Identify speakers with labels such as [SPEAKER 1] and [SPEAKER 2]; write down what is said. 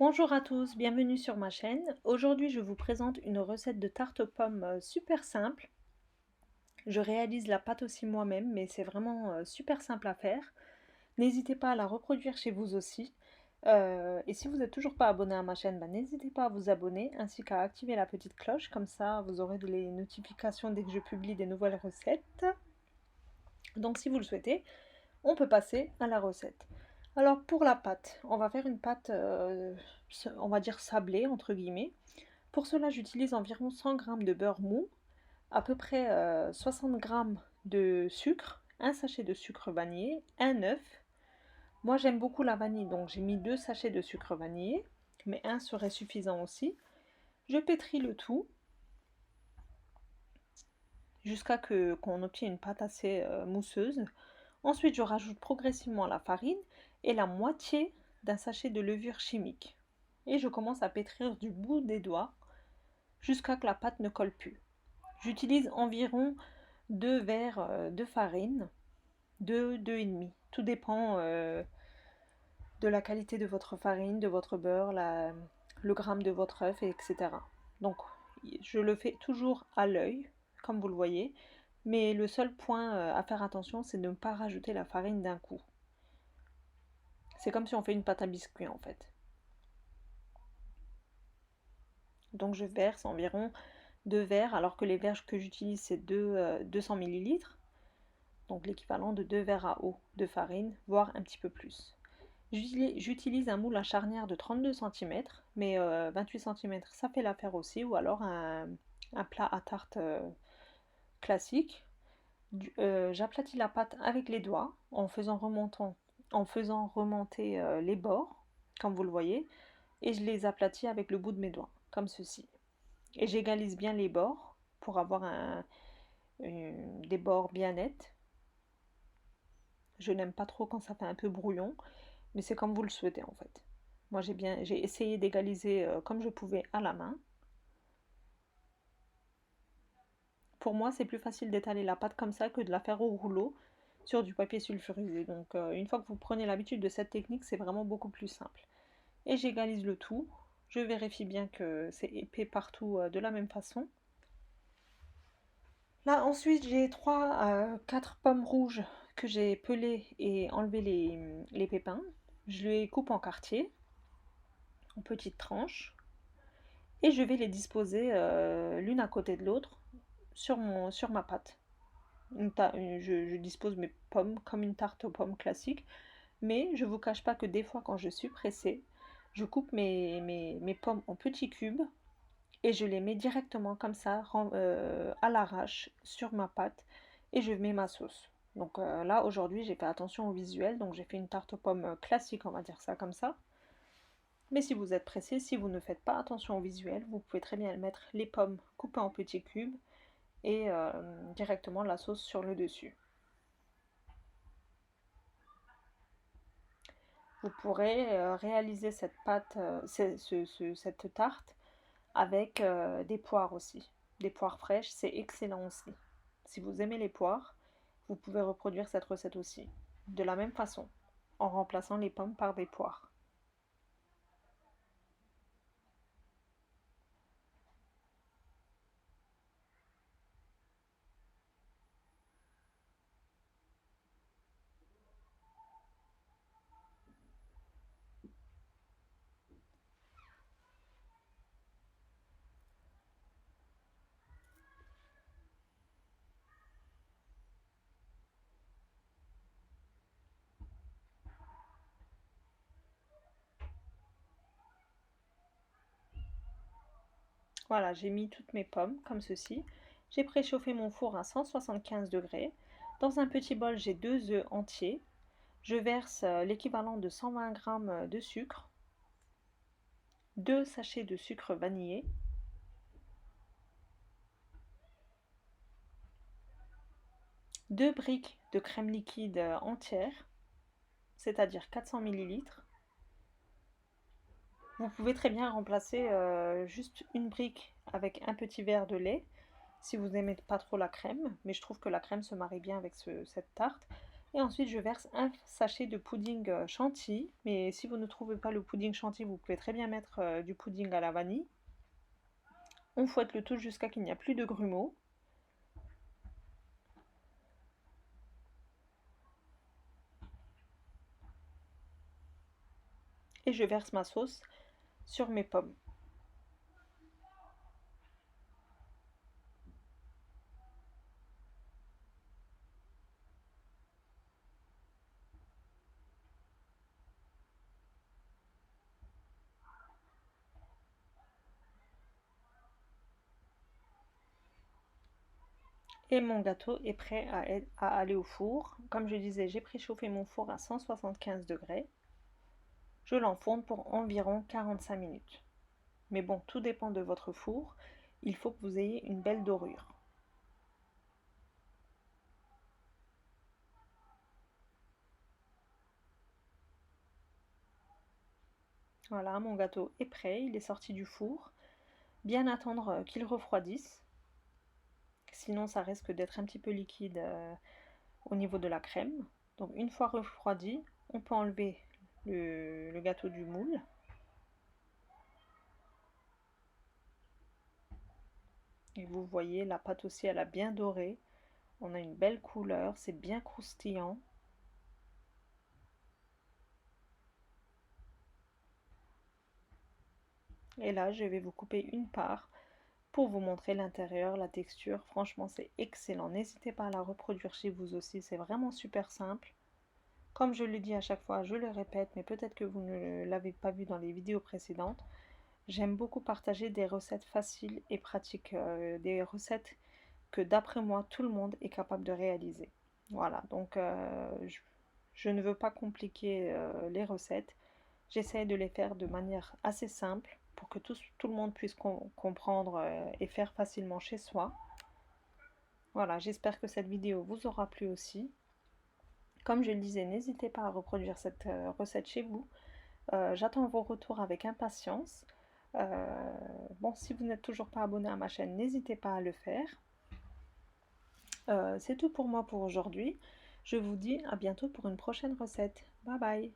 [SPEAKER 1] Bonjour à tous, bienvenue sur ma chaîne. Aujourd'hui, je vous présente une recette de tarte aux pommes super simple. Je réalise la pâte aussi moi-même, mais c'est vraiment super simple à faire. N'hésitez pas à la reproduire chez vous aussi. Et si vous n'êtes toujours pas abonné à ma chaîne, n'hésitez pas à vous abonner ainsi qu'à activer la petite cloche, comme ça vous aurez les notifications dès que je publie des nouvelles recettes. Donc si vous le souhaitez, on peut passer à la recette. Alors pour la pâte, on va faire une pâte, on va dire sablée entre guillemets. Pour cela, j'utilise environ 100 g de beurre mou, à peu près 60 g de sucre, un sachet de sucre vanillé, un œuf. Moi j'aime beaucoup la vanille, donc j'ai mis 2 sachets de sucre vanillé, mais un serait suffisant aussi. Je pétris le tout jusqu'à qu'on obtienne une pâte assez mousseuse. Ensuite, je rajoute progressivement la farine et la moitié d'un sachet de levure chimique. Et je commence à pétrir du bout des doigts jusqu'à que la pâte ne colle plus. J'utilise environ 2 verres de farine, 2, 2,5. Tout dépend de la qualité de votre farine, de votre beurre, le gramme de votre œuf, etc. Donc, je le fais toujours à l'œil, comme vous le voyez. Mais le seul point à faire attention, c'est de ne pas rajouter la farine d'un coup. C'est comme si on fait une pâte à biscuit en fait. Donc je verse environ 2 verres, alors que les verres que j'utilise c'est 200 ml. Donc l'équivalent de 2 verres à eau de farine, voire un petit peu plus. J'utilise un moule à charnière de 32 cm, mais 28 cm ça fait l'affaire aussi, ou alors un plat à tarte classique. J'aplatis la pâte avec les doigts en faisant remonter les bords, comme vous le voyez, et je les aplatis avec le bout de mes doigts, comme ceci. Et j'égalise bien les bords pour avoir des bords bien nets. Je n'aime pas trop quand ça fait un peu brouillon, mais c'est comme vous le souhaitez en fait. Moi j'ai essayé d'égaliser comme je pouvais à la main. Pour moi, c'est plus facile d'étaler la pâte comme ça que de la faire au rouleau sur du papier sulfurisé. Donc une fois que vous prenez l'habitude de cette technique, c'est vraiment beaucoup plus simple. Et j'égalise le tout. Je vérifie bien que c'est épais partout de la même façon. Là ensuite j'ai 3 à 4 pommes rouges que j'ai pelées et enlevé les pépins. Je les coupe en quartiers, en petites tranches. Et je vais les disposer l'une à côté de l'autre sur ma pâte. Je dispose mes pommes comme une tarte aux pommes classique, mais je ne vous cache pas que des fois quand je suis pressée, je coupe mes pommes en petits cubes et je les mets directement comme ça à l'arrache sur ma pâte et je mets ma sauce. Donc là aujourd'hui j'ai fait attention au visuel, donc j'ai fait une tarte aux pommes classique, on va dire ça comme ça. Mais si vous êtes pressé, si vous ne faites pas attention au visuel, vous pouvez très bien mettre les pommes coupées en petits cubes et directement la sauce sur le dessus. Vous pourrez réaliser cette pâte, cette tarte avec des poires aussi. Des poires fraîches, c'est excellent aussi. Si vous aimez les poires, vous pouvez reproduire cette recette aussi. De la même façon, en remplaçant les pommes par des poires. Voilà, j'ai mis toutes mes pommes comme ceci. J'ai préchauffé mon four à 175 degrés. Dans un petit bol, j'ai 2 œufs entiers. Je verse l'équivalent de 120 g de sucre, 2 sachets de sucre vanillé, 2 briques de crème liquide entière, c'est-à-dire 400 ml. Vous pouvez très bien remplacer juste une brique avec un petit verre de lait si vous n'aimez pas trop la crème, mais je trouve que la crème se marie bien avec cette tarte. Et ensuite, je verse un sachet de pudding chantilly. Mais si vous ne trouvez pas le pudding chantilly, vous pouvez très bien mettre du pudding à la vanille. On fouette le tout jusqu'à qu'il n'y a plus de grumeaux. Et je verse ma sauce sur mes pommes. Et mon gâteau est prêt à aller au four. Comme je disais, j'ai préchauffé mon four à 175 degrés. Je l'enfourne pour environ 45 minutes. Mais bon, tout dépend de votre four. Il faut que vous ayez une belle dorure. Voilà, mon gâteau est prêt, il est sorti du four. Bien attendre qu'il refroidisse, sinon ça risque d'être un petit peu liquide au niveau de la crème. Donc une fois refroidi, on peut enlever le gâteau du moule. Et vous voyez, la pâte aussi, elle a bien doré. On a une belle couleur, c'est bien croustillant. Et là, je vais vous couper une part pour vous montrer l'intérieur, la texture. Franchement, c'est excellent. N'hésitez pas à la reproduire chez vous aussi, c'est vraiment super simple. Comme je le dis à chaque fois, je le répète, mais peut-être que vous ne l'avez pas vu dans les vidéos précédentes. J'aime beaucoup partager des recettes faciles et pratiques, des recettes que d'après moi, tout le monde est capable de réaliser. Voilà, donc je ne veux pas compliquer les recettes. J'essaie de les faire de manière assez simple pour que tout le monde puisse comprendre et faire facilement chez soi. Voilà, j'espère que cette vidéo vous aura plu aussi. Comme je le disais, n'hésitez pas à reproduire cette recette chez vous. J'attends vos retours avec impatience. Bon, si vous n'êtes toujours pas abonné à ma chaîne, n'hésitez pas à le faire. C'est tout pour moi pour aujourd'hui. Je vous dis à bientôt pour une prochaine recette. Bye bye!